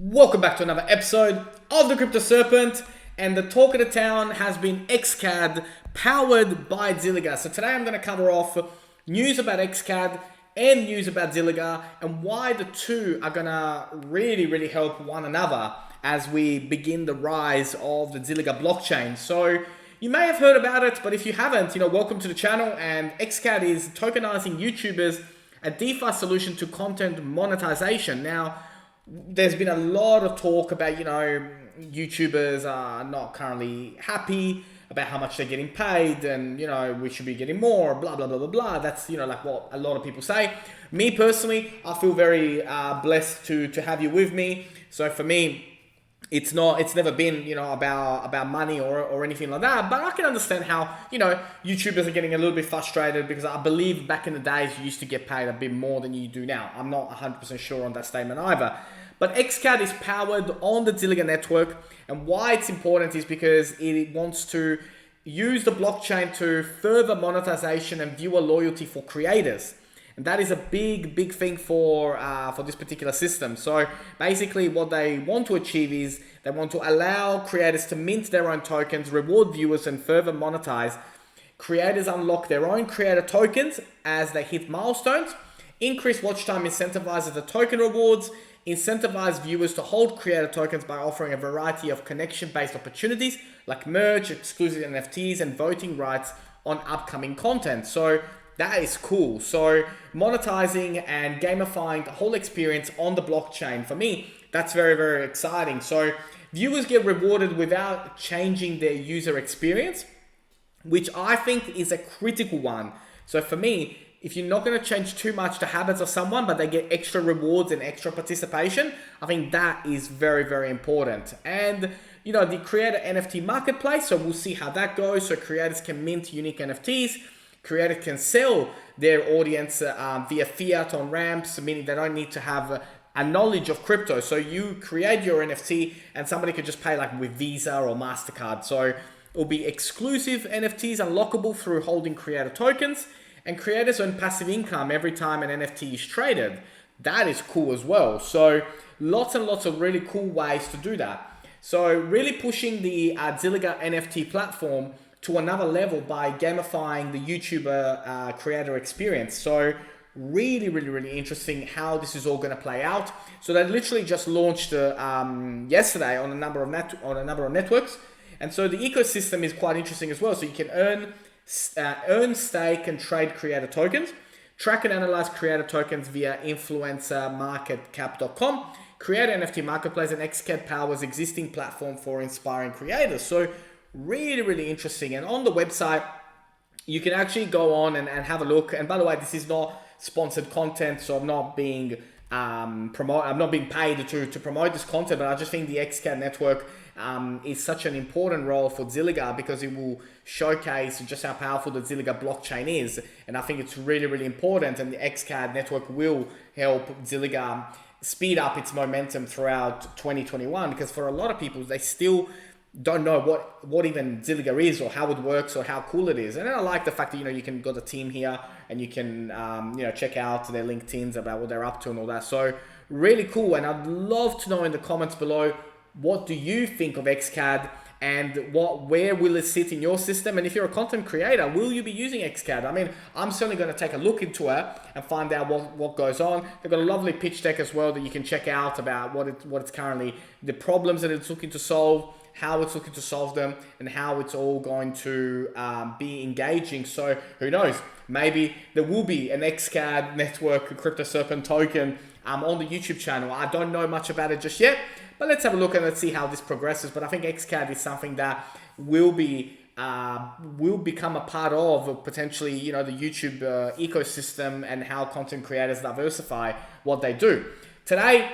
Welcome back to another episode of the Crypto Serpent, and the talk of the town has been Xcad powered by Zilliqa. So today I'm going to cover off news about Xcad and news about Zilliqa and why the two are going to really help one another as we begin the rise of the Zilliqa blockchain. So you may have heard about it, but if you haven't, welcome to the channel. And Xcad is tokenizing YouTubers, a DeFi solution to content monetization. Now, there's been a lot of talk about, YouTubers are not currently happy about how much they're getting paid and, we should be getting more, blah, blah, blah, blah, blah. That's, like what a lot of people say. Me personally, I feel very blessed to have you with me. So for me, it's never been, about money or anything like that. But I can understand how, YouTubers are getting a little bit frustrated because I believe back in the days you used to get paid a bit more than you do now. I'm not 100% sure on that statement either. But Xcad is powered on the Zilliqa network, and why it's important is because it wants to use the blockchain to further monetization and viewer loyalty for creators. And that is a big thing for this particular system. So basically what they want to achieve is they want to allow creators to mint their own tokens, reward viewers, and further monetize. Creators unlock their own creator tokens as they hit milestones. Increased watch time incentivizes the token rewards. Incentivize viewers to hold creator tokens by offering a variety of connection-based opportunities like merch, exclusive NFTs, and voting rights on upcoming content. So that is cool. So monetizing and gamifying the whole experience on the blockchain, for me, that's very exciting. So viewers get rewarded without changing their user experience, which I think is a critical one. So for me, if you're not going to change too much the habits of someone, but they get extra rewards and extra participation, I think that is very important. And, the creator NFT marketplace, so we'll see how that goes. So creators can mint unique NFTs. Creators can sell their audience via fiat on ramps, meaning they don't need to have a knowledge of crypto. So you create your NFT and somebody could just pay like with Visa or MasterCard. So it'll be exclusive NFTs unlockable through holding creator tokens. And creators earn passive income every time an NFT is traded. That is cool as well. So lots and lots of really cool ways to do that. So really pushing the Zilliqa NFT platform to another level by gamifying the YouTuber creator experience. So really interesting how this is all going to play out. So they literally just launched yesterday on a number of networks. And so the ecosystem is quite interesting as well. So you can earn, stake, and trade creator tokens. Track and analyze creator tokens via influencermarketcap.com. Create NFT marketplace, and Xcad powers existing platform for inspiring creators. So really interesting. And on the website, you can actually go on and have a look. And by the way, this is not sponsored content, so I'm not being I'm not being paid to promote this content, but I just think the Xcad network is such an important role for Zilliqa because it will showcase just how powerful the Zilliqa blockchain is. And I think it's really important, and the Xcad network will help Zilliqa speed up its momentum throughout 2021, because for a lot of people, they still don't know what even Zilliqa is or how it works or how cool it is. And I like the fact that, you can go to the team here and you can, check out their LinkedIns about what they're up to and all that. So really cool. And I'd love to know in the comments below, what do you think of Xcad and where will it sit in your system? And if you're a content creator, will you be using Xcad? I mean, I'm certainly going to take a look into it and find out what goes on. They've got a lovely pitch deck as well that you can check out about what it's currently, the problems that it's looking to solve, how it's looking to solve them, and how it's all going to be engaging. So who knows, maybe there will be an Xcad network Crypto Serpent token on the YouTube channel. I don't know much about it just yet, but let's have a look and let's see how this progresses. But I think Xcad is something that will become a part of potentially, the YouTube ecosystem and how content creators diversify what they do. Today,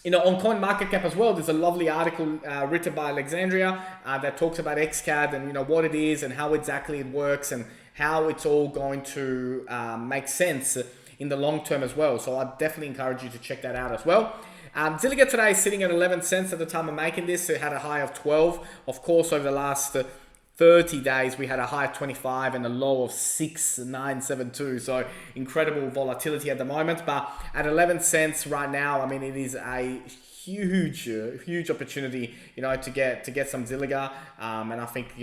on CoinMarketCap as well, there's a lovely article written by Alexandria that talks about Xcad and, what it is and how exactly it works and how it's all going to make sense in the long term as well. So I definitely encourage you to check that out as well. Zilliqa today is sitting at 11 cents at the time of making this. So it had a high of 12. Of course, over the last 30 days, we had a high of 25 and a low of 6,972. So incredible volatility at the moment. But at 11 cents right now, I mean, it is a huge opportunity, to get some Zilliqa. And I think,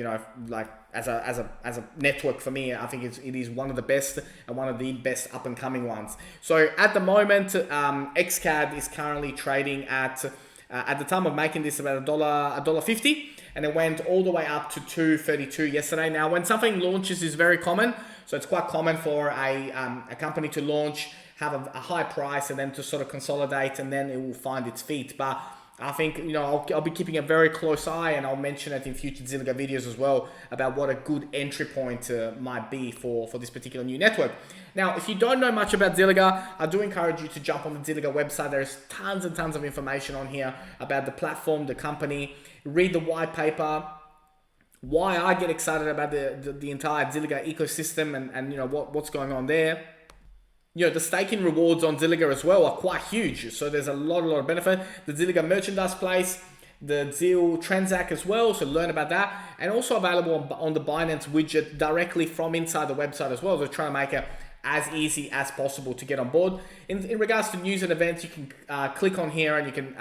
like as a network for me, I think it is one of the best and one of the best up and coming ones. So at the moment, Xcad is currently trading at the time of making this about $1.50, and it went all the way up to $2.32 yesterday. Now, when something launches is very common, so it's quite common for a company to launch, have a high price, and then to sort of consolidate, and then it will find its feet. But I think, I'll be keeping a very close eye, and I'll mention it in future Zilliqa videos as well, about what a good entry point might be for this particular new network. Now, if you don't know much about Zilliqa, I do encourage you to jump on the Zilliqa website. There's tons and tons of information on here about the platform, the company. Read the white paper, why I get excited about the entire Zilliqa ecosystem, and what's going on there. The staking rewards on Zilliqa as well are quite huge. So there's a lot of benefit. The Zilliqa merchandise place, the Zil Transact as well. So learn about that. And also available on the Binance widget directly from inside the website as well. So trying to make it as easy as possible to get on board. In regards to news and events, you can click on here and you can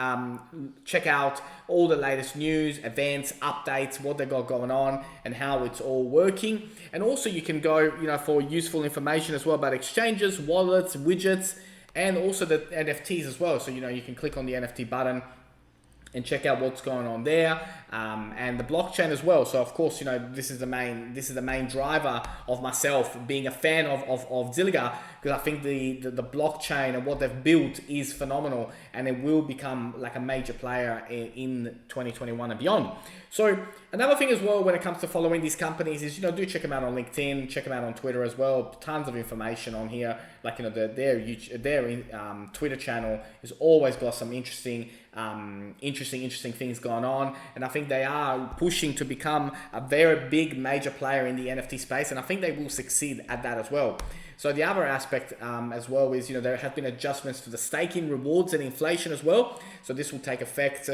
check out all the latest news, events, updates, what they got going on, and how it's all working. And also you can go, for useful information as well about exchanges, wallets, widgets, and also the NFTs as well. So, you can click on the NFT button and check out what's going on there, and the blockchain as well. So of course, this is the main driver of myself being a fan of Zilliqa, because I think the blockchain and what they've built is phenomenal, and it will become like a major player in 2021 and beyond. So another thing as well when it comes to following these companies is, do check them out on LinkedIn, check them out on Twitter as well. Tons of information on here, like their Twitter channel has always got some interesting things going on, and I think they are pushing to become a very big major player in the NFT space, and I think they will succeed at that as well. So the other aspect as well is, there have been adjustments to the staking rewards and inflation as well. So this will take effect.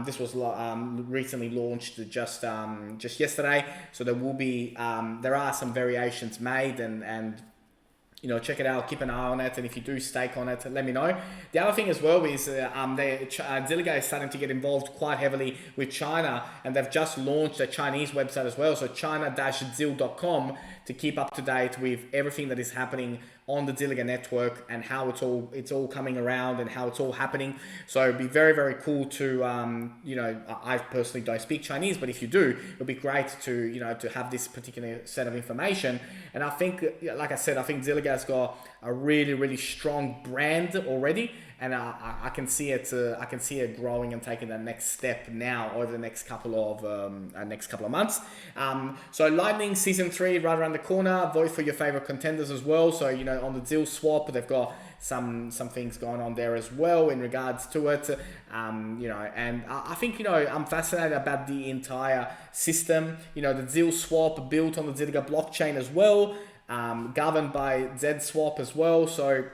This was recently launched just yesterday. So there will be there are some variations made, and check it out, keep an eye on it, and if you do stake on it, let me know. The other thing as well is Zilliqa is starting to get involved quite heavily with China, and they've just launched a Chinese website as well, so china-zil.com, to keep up to date with everything that is happening on the Zilliqa network and how it's all coming around and how it's all happening. So it'd be very, very cool to I personally don't speak Chinese, but if you do, it'd be great to have this particular set of information. And I think, like I said, I think Zilliqa has got a really, really strong brand already, and I can see it growing and taking the next step now over the next couple of months. So Lightning Season 3 right around the corner. Vote for your favorite contenders as well. So on the Zil swap, they've got some things going on there as well in regards to it. And I think I'm fascinated about the entire system. The Zil swap built on the Zilliqa blockchain as well, governed by ZSwap as well. So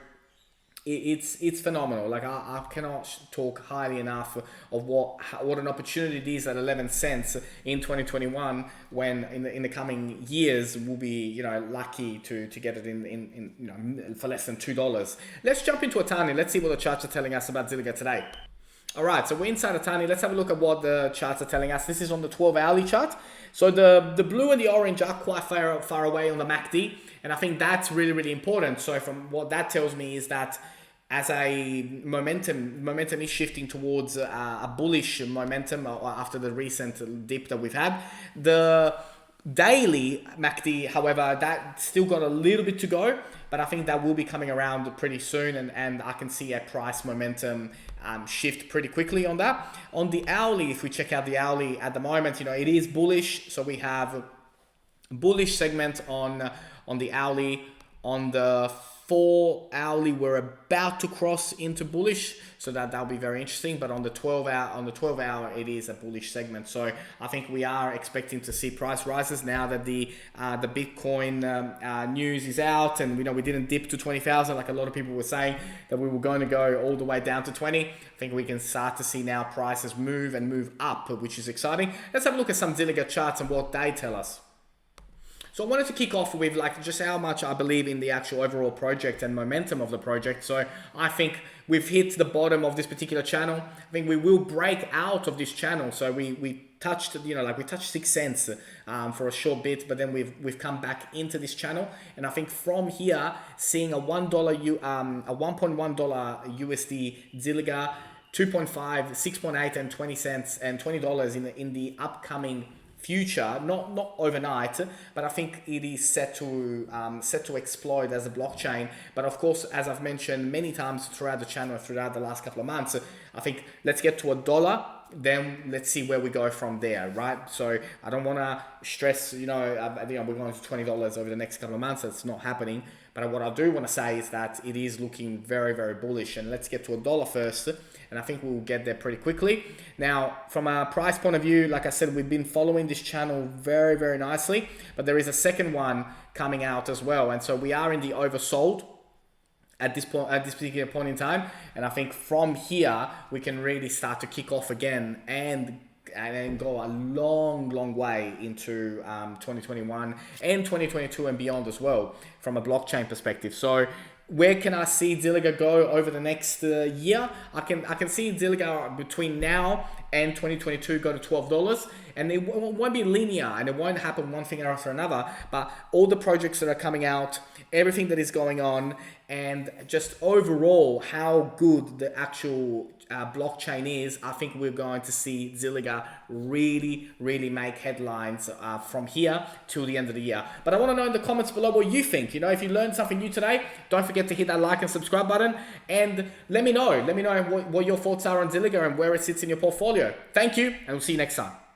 it's phenomenal. Like I cannot talk highly enough of what an opportunity it is at 11 cents in 2021, when in the coming years we'll be lucky to get it in for less than $2. Let's jump into Atani. Let's see what the charts are telling us about Zilliqa today. All right, so we're inside Atani. Let's have a look at what the charts are telling us. This is on the 12-hourly chart. So the blue and the orange are quite far away on the MACD, and I think that's really, really important. So from what that tells me is that as a momentum is shifting towards a bullish momentum after the recent dip that we've had. The daily MACD, however, that still got a little bit to go, but I think that will be coming around pretty soon, and I can see a price momentum shift pretty quickly on that. On the hourly, if we check out the hourly at the moment, it is bullish. So we have a bullish segment on the hourly. On the 4 hourly, we're about to cross into bullish, so that'll be very interesting. But on the 12 hour, it is a bullish segment. So I think we are expecting to see price rises now that the Bitcoin news is out, and we didn't dip to 20,000 like a lot of people were saying that we were going to go all the way down to 20. I think we can start to see now prices move up, which is exciting. Let's have a look at some Zilliqa charts and what they tell us. So I wanted to kick off with like just how much I believe in the actual overall project and momentum of the project. So I think we've hit the bottom of this particular channel. I think we will break out of this channel. So we touched, you know, like we touched 6 cents for a short bit, but then we've come back into this channel, and I think from here, seeing a $1.1 USD Zilliqa, 2.5, 6.8, and 20 cents and $20 in the upcoming future, not overnight, but I think it is set to explode as a blockchain. But of course, as I've mentioned many times throughout the channel, throughout the last couple of months, I think let's get to $1, then let's see where we go from there, right? So I don't want to stress, we're going to $20 over the next couple of months. That's not happening. But what I do want to say is that it is looking very, very bullish, and let's get to $1 first. And I think we'll get there pretty quickly. Now, from a price point of view, like I said, we've been following this channel very, very nicely, but there is a second one coming out as well. And so we are in the oversold at this particular point in time. And I think from here, we can really start to kick off again and go a long way into 2021 and 2022 and beyond as well from a blockchain perspective. So where can I see Zilliqa go over the next year? I can see Zilliqa between now and 2022 go to $12, and it won't be linear, and it won't happen one thing after another, but all the projects that are coming out, everything that is going on, and just overall how good the actual blockchain is, I think we're going to see Zilliqa really make headlines from here till the end of the year. But I want to know in the comments below what you think. If you learned something new today, don't forget to hit that like and subscribe button, and let me know what your thoughts are on Zilliqa and where it sits in your portfolio. Thank you, and we'll see you next time.